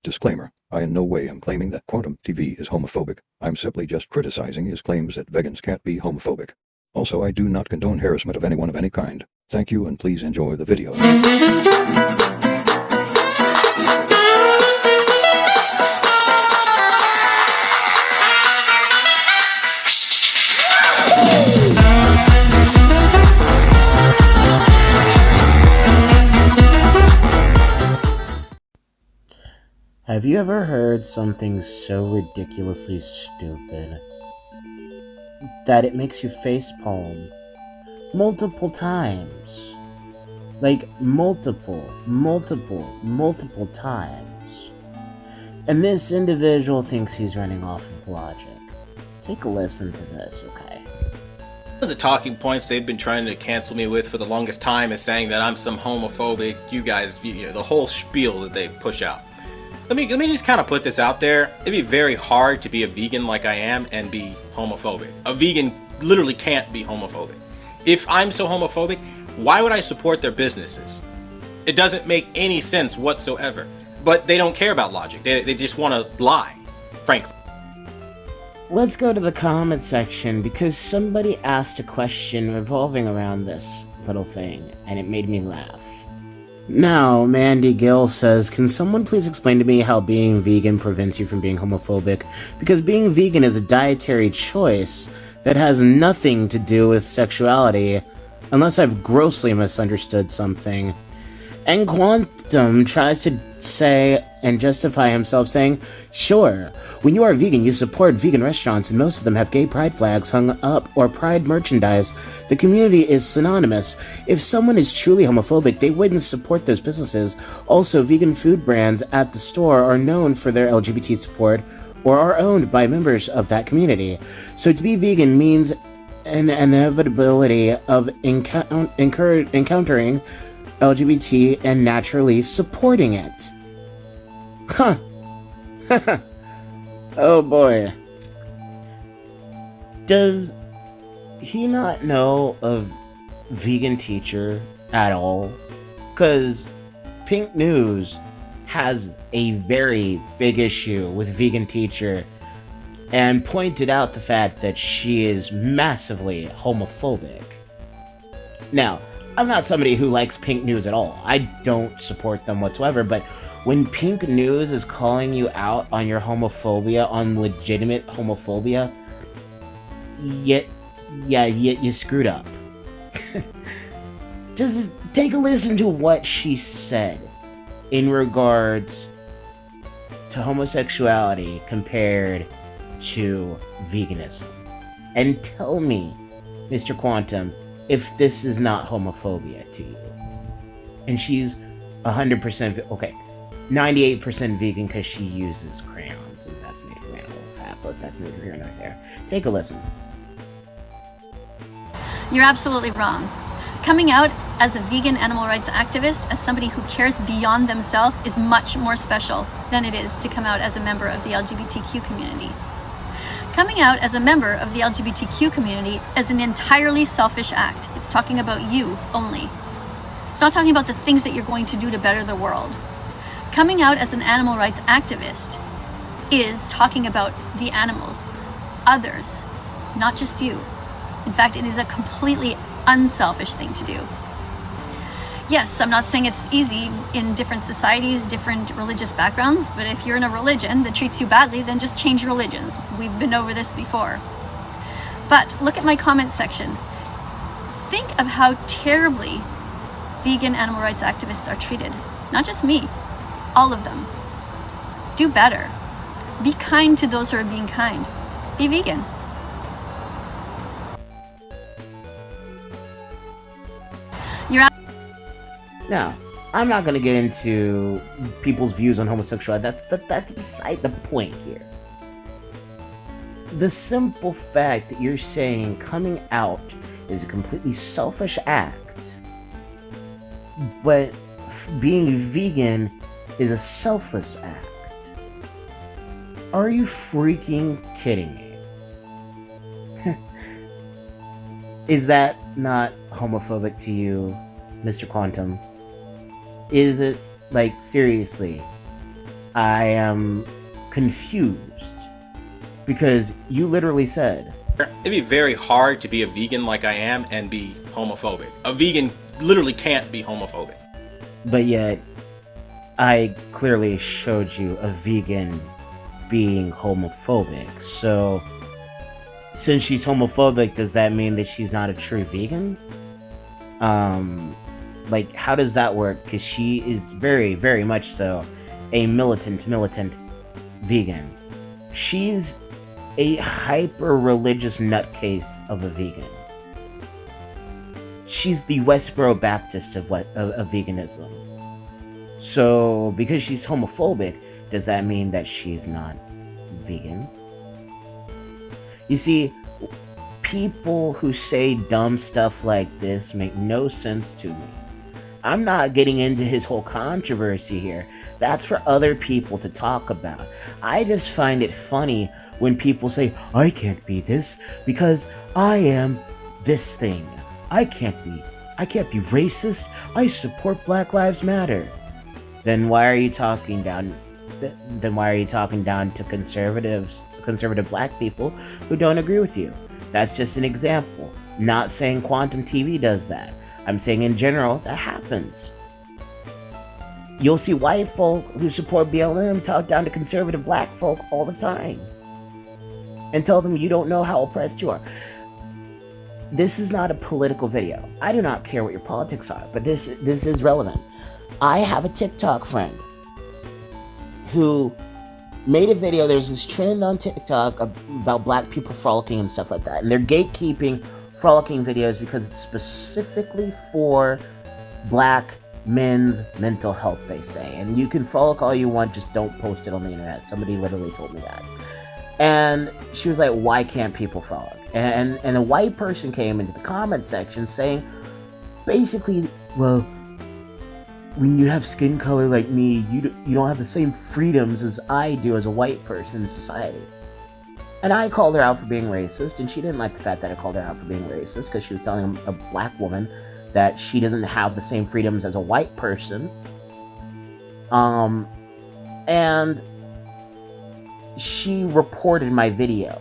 Disclaimer: I in no way am claiming that Quantum TV is homophobic. I'm simply just criticizing his claims that vegans can't be homophobic. Also, I do not condone harassment of anyone of any kind. Thank you, and please enjoy the video. Have you ever heard something so ridiculously stupid that it makes you facepalm multiple times? Like multiple times. And this individual thinks he's running off of logic. Take a listen to this, okay? One of the talking points they've been trying to cancel me with for the longest time is saying that I'm some homophobic, you guys, the whole spiel that they push out. Let me just kind of put this out there. It'd be very hard to be a vegan like I am and be homophobic. A vegan literally can't be homophobic. If I'm so homophobic, why would I support their businesses? It doesn't make any sense whatsoever. But they don't care about logic. They just want to lie, frankly. Let's go to the comment section because somebody asked a question revolving around this little thing and it made me laugh. Now, Mandy Gill says, can someone please explain to me how being vegan prevents you from being homophobic? Because being vegan is a dietary choice that has nothing to do with sexuality, unless I've grossly misunderstood something. And Quantum tries to say and justify himself saying, sure, when you are vegan, you support vegan restaurants and most of them have gay pride flags hung up or pride merchandise. The community is synonymous. If someone is truly homophobic, they wouldn't support those businesses. Also, vegan food brands at the store are known for their LGBT support or are owned by members of that community. So to be vegan means an inevitability of encountering LGBT and naturally supporting it. Huh. Oh boy. Does he not know of Vegan Teacher at all? Because Pink News has a very big issue with Vegan Teacher and pointed out the fact that she is massively homophobic. Now, I'm not somebody who likes Pink News at all. I don't support them whatsoever, but when Pink News is calling you out on your homophobia, on legitimate homophobia, you screwed up. Just take a listen to what she said in regards to homosexuality compared to veganism. And tell me, Mr. Quantum, if this is not homophobia to you. And she's 100% okay, 98% vegan because she uses crayons, and that's made from animal fat, but that's neither here nor there. Take a listen. You're absolutely wrong. Coming out as a vegan animal rights activist, as somebody who cares beyond themselves, is much more special than it is to come out as a member of the LGBTQ community. Coming out as a member of the LGBTQ community is an entirely selfish act. It's talking about you only. It's not talking about the things that you're going to do to better the world. Coming out as an animal rights activist is talking about the animals, others, not just you. In fact, it is a completely unselfish thing to do. Yes, I'm not saying it's easy in different societies, different religious backgrounds, but if you're in a religion that treats you badly, then just change religions. We've been over this before. But look at my comment section. Think of how terribly vegan animal rights activists are treated. Not just me, all of them. Do better. Be kind to those who are being kind. Be vegan. Now, I'm not going to get into people's views on homosexuality. That's beside the point here. The simple fact that you're saying coming out is a completely selfish act, but being vegan is a selfless act. Are you freaking kidding me? Is that not homophobic to you, Mr. Quantum? Is it, like, seriously? I am confused because you literally said It'd be very hard to be a vegan like I am and be homophobic. A vegan literally can't be homophobic. but yet I clearly showed you a vegan being homophobic. So, since she's homophobic, does that mean that she's not a true vegan? Like, how does that work? Because she is very, very much so a militant vegan. She's a hyper-religious nutcase of a vegan. She's the Westboro Baptist of veganism. So, because she's homophobic, does that mean that she's not vegan? You see, people who say dumb stuff like this make no sense to me. I'm not getting into his whole controversy here. That's for other people to talk about. I just find it funny when people say, I can't be this because I am this thing. I can't be racist. I support Black Lives Matter. Then why are you talking down? Then why are you talking down to conservative Black people who don't agree with you? That's just an example. Not saying Quantum TV does that. I'm saying in general that happens. You'll see white folk who support BLM talk down to conservative Black folk all the time and tell them you don't know how oppressed you are. This is not a political video. I do not care what your politics are, but this is relevant. I have a TikTok friend who made a video. There's this trend on TikTok about Black people frolicking and stuff like that, and they're gatekeeping frolicking videos because it's specifically for Black men's mental health, they say. And you can frolic all you want, just don't post it on the internet. Somebody literally told me that. And she was like, why can't people frolic? And a white person came into the comment section saying, basically, well, when you have skin color like me, you don't have the same freedoms as I do as a white person in society. And I called her out for being racist, and she didn't like the fact that I called her out for being racist, because she was telling a Black woman that she doesn't have the same freedoms as a white person. And she reported my video.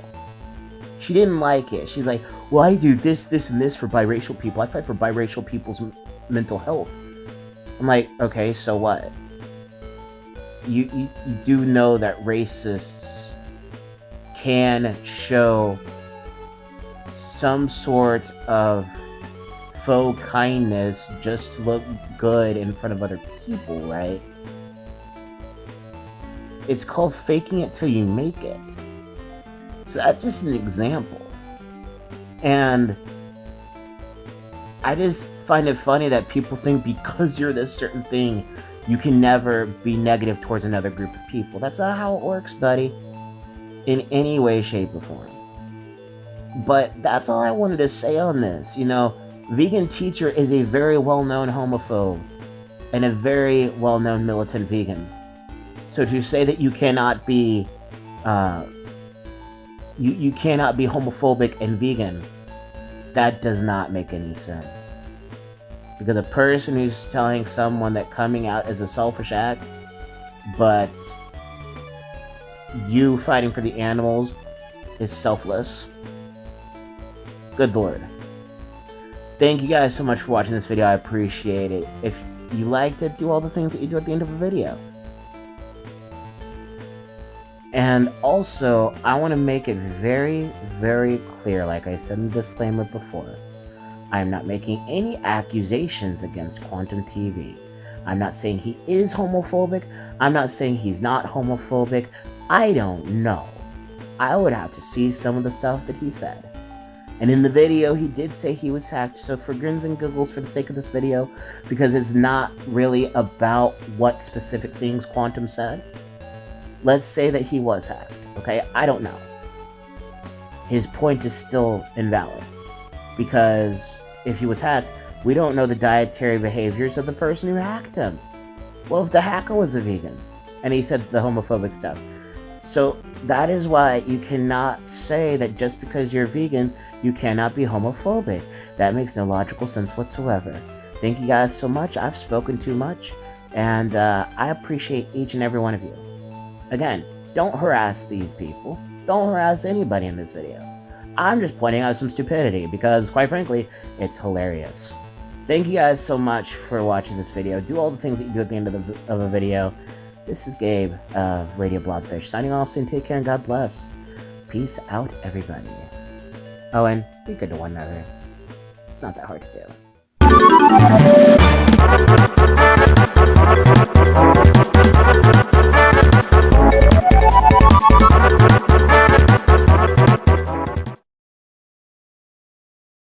She didn't like it. She's like, well, I do this, and this for biracial people. I fight for biracial people's mental health. I'm like, okay, so what? You do know that racists can show some sort of faux kindness just to look good in front of other people, right? It's called faking it till you make it. So that's just an example. And I just find it funny that people think because you're this certain thing, you can never be negative towards another group of people. That's not how it works, buddy. In any way, shape, or form. But that's all I wanted to say on this. You know, Vegan Teacher is a very well-known homophobe and a very well-known militant vegan. So to say that you cannot be you cannot be homophobic and vegan, that does not make any sense. Because a person who's telling someone that coming out is a selfish act, but you fighting for the animals is selfless. Good Lord. Thank you guys so much for watching this video. I appreciate it. If you liked it, do all the things that you do at the end of a video. And also, I want to make it very, very clear, like I said in the disclaimer before, I am not making any accusations against Quantum TV. I'm not saying he is homophobic. I'm not saying he's not homophobic. I don't know. I would have to see some of the stuff that he said. And in the video, he did say he was hacked, so for grins and giggles, for the sake of this video, because it's not really about what specific things Quantum said, let's say that he was hacked, okay? I don't know. His point is still invalid, because if he was hacked, we don't know the dietary behaviors of the person who hacked him. Well, if the hacker was a vegan, and he said the homophobic stuff, so that is why you cannot say that just because you're vegan, you cannot be homophobic. That makes no logical sense whatsoever. Thank you guys so much. I've spoken too much, and I appreciate each and every one of you. Again, don't harass these people. Don't harass anybody in this video. I'm just pointing out some stupidity because, quite frankly, it's hilarious. Thank you guys so much for watching this video. Do all the things that you do at the end of a video. This is Gabe of Radio Blobfish signing off, saying take care and God bless. Peace out, everybody. Oh, and be good to one another. It's not that hard to do.